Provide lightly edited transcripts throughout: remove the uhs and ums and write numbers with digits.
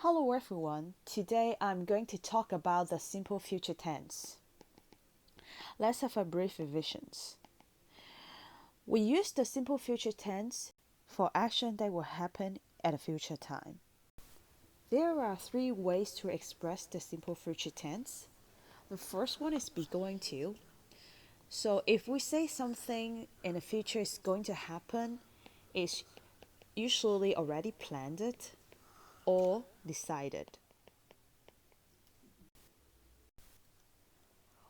Hello everyone. Today I'm going to talk about the simple future tense. Let's have a brief revision. We use the simple future tense for action that will happen at a future time. There are three ways to express the simple future tense. The first one is be going to. So if we say something in the future is going to happen, it's usually already planned it or decided.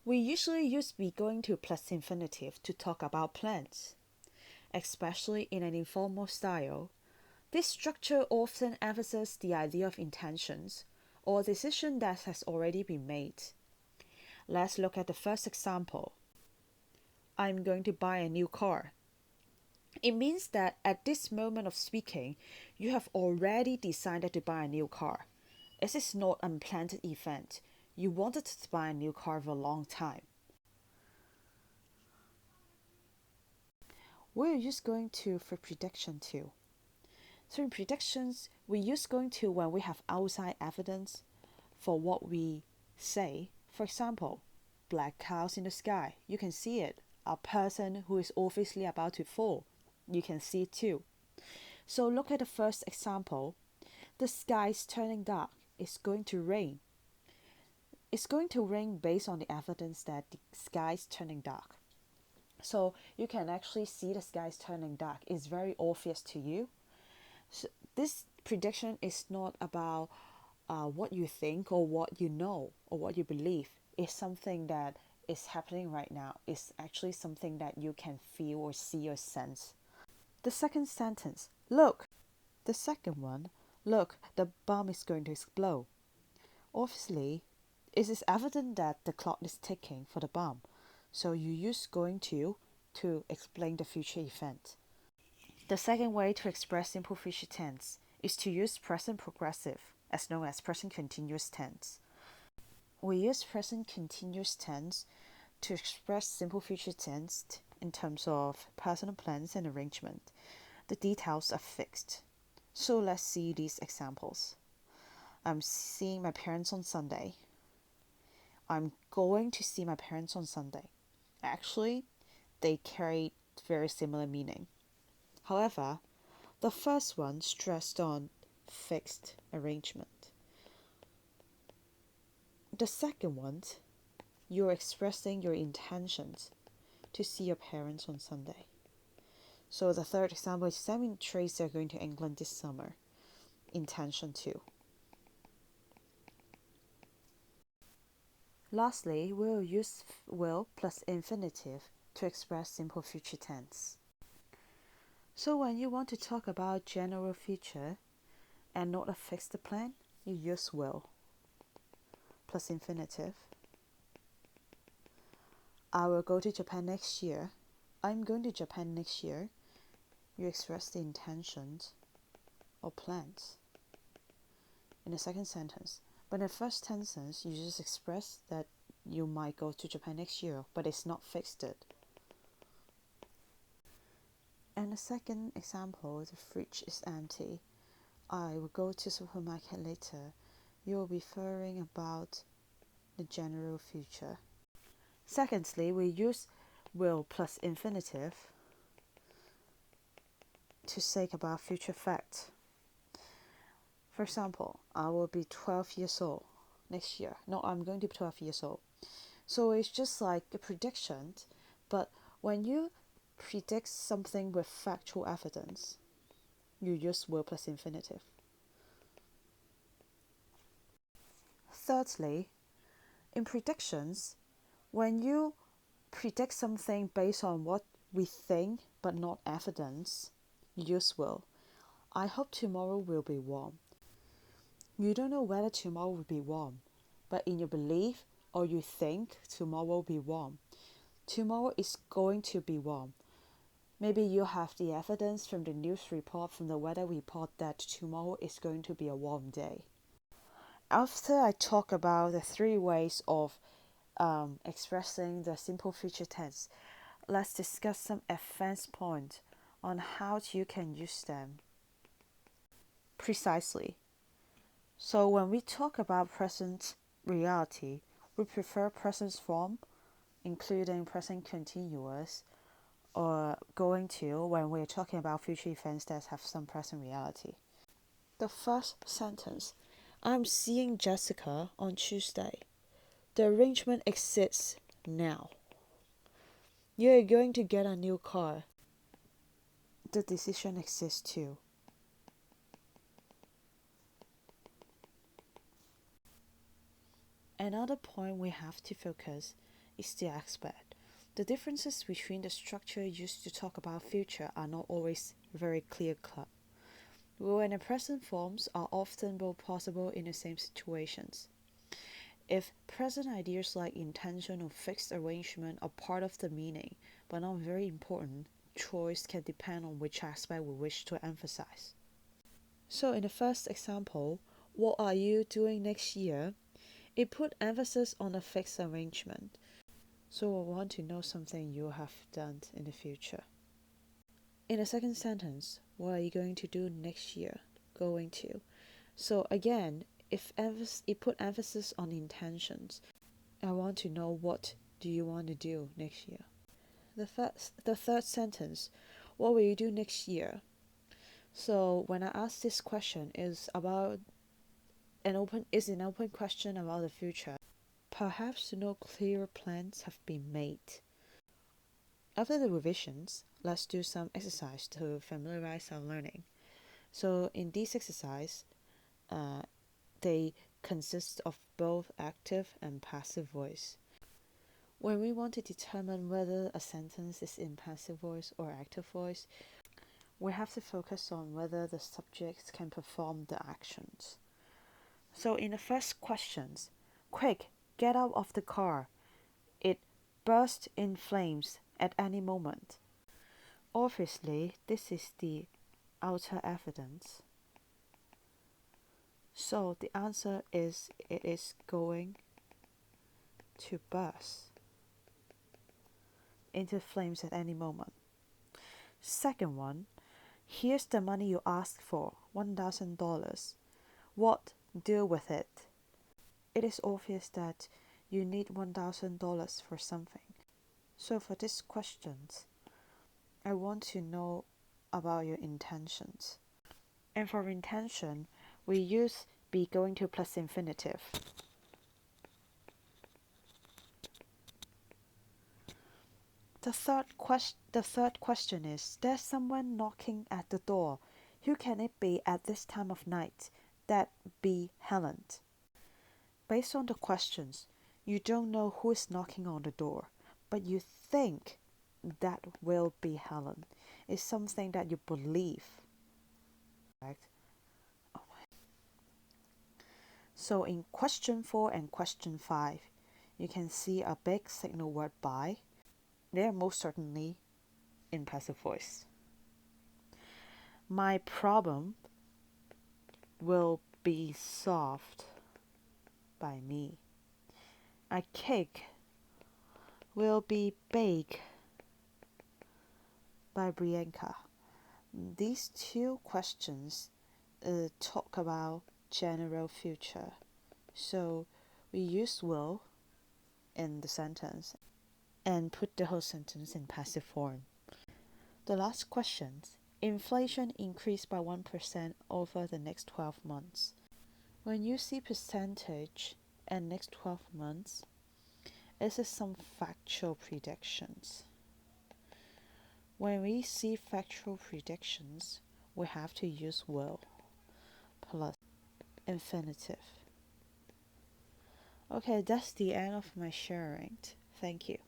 We usually use be going to plus infinitive to talk about plans, especially in an informal style. This structure often emphasizes the idea of intentions or decision that has already been made. Let's look at the first example. I'm going to buy a new car. It means that at this moment of speaking, you have already decided to buy a new car. It is not an unplanned event. You wanted to buy a new car for a long time. We're just going to for prediction too. So in predictions, we use going to when we have outside evidence for what we say. For example, black clouds in the sky. You can see it. A person who is obviously about to fall. You can see it too. So look at the first example. The sky is turning dark. It's going to rain. It's going to rain based on the evidence that the sky is turning dark. So you can actually see the sky is turning dark. It's very obvious to you. So this prediction is not about what you think or what you know or what you believe. It's something that is happening right now. It's actually something that you can feel or see or sense. The second sentence, look. The second one, look, the bomb is going to explode. Obviously, it is evident that the clock is ticking for the bomb. So you use going to explain the future event. The second way to express simple future tense is to use present progressive, as known as present continuous tense. We use present continuous tense to express simple future tense in terms of personal plans and arrangement. The details are fixed. So let's see these examples. I'm seeing my parents on Sunday. I'm going to see my parents on Sunday. Actually, they carry very similar meaning. However, the first one stressed on fixed arrangement. The second one, you're expressing your intentions to see your parents on Sunday. So the third example is Sam and Tracy are going to England this summer. Intention too. Lastly, we'll use will plus infinitive to express simple future tense. So when you want to talk about general future and not a fixed plan, you use will plus infinitive. I will go to Japan next year. I'm going to Japan next year. You express the intentions or plans in the second sentence. But in the first sentence, you just express that you might go to Japan next year, but it's not fixed. And the second example, the fridge is empty. I will go to supermarket later. You're referring about the general future. Secondly, we use will plus infinitive to say about future fact. For example, I will be 12 years old next year. No, I'm going to be 12 years old. So it's just like a prediction, but when you predict something with factual evidence, you use will plus infinitive. Thirdly, in predictions, when you predict something based on what we think but not evidence, you use will. I hope tomorrow will be warm. You don't know whether tomorrow will be warm, but in your belief or you think tomorrow will be warm. Tomorrow is going to be warm. Maybe you have the evidence from the news report, from the weather report, that tomorrow is going to be a warm day. After I talk about the three ways of expressing the simple future tense, let's discuss some advanced points on how you can use them. Precisely. So when we talk about present reality, we prefer present form, including present continuous, or going to when we're talking about future events that have some present reality. The first sentence, I'm seeing Jessica on Tuesday. The arrangement exists now. You're going to get a new car. The decision exists too. Another point we have to focus is the expat. The differences between the structure used to talk about future are not always very clear cut. Will and present forms are often both possible in the same situations. If present ideas like intention or fixed arrangement are part of the meaning, but not very important, choice can depend on which aspect we wish to emphasize. So in the first example, what are you doing next year? It put emphasis on a fixed arrangement. So I want to know something you have done in the future. In the second sentence, what are you going to do next year? Going to. So again, if it put emphasis on intentions, I want to know what do you want to do next year. The third sentence, what will you do next year? So when I ask this question is about an open question about the future. Perhaps no clear plans have been made. After the revisions, let's do some exercise to familiarize our learning. So in this exercise, uh, they consist of both active and passive voice. When we want to determine whether a sentence is in passive voice or active voice, we have to focus on whether the subject can perform the actions. So in the first questions, quick, get out of the car. It burst in flames at any moment. Obviously, this is the outer evidence. So the answer is it is going to burst into flames at any moment. Second one, here's the money you asked for, $1,000. What do with it? It is obvious that you need $1,000 for something. So for these questions, I want to know about your intentions. And for intention, we use be going to plus infinitive. The third question is, there's someone knocking at the door. Who can it be at this time of night? That be Helen. Based on the questions, you don't know who is knocking on the door, but you think that will be Helen. It's something that you believe. Right? So in question 4 and question 5, you can see a big signal word by. They are most certainly in passive voice. My problem will be solved by me. A cake will be baked by Bianca. These two questions talk about general future. So we use will in the sentence and put the whole sentence in passive form. The last questions. Inflation increased by 1% over the next 12 months. When you see percentage and next 12 months, this is some factual predictions. When we see factual predictions, we have to use will plus infinitive. Okay, that's the end of my sharing. Thank you.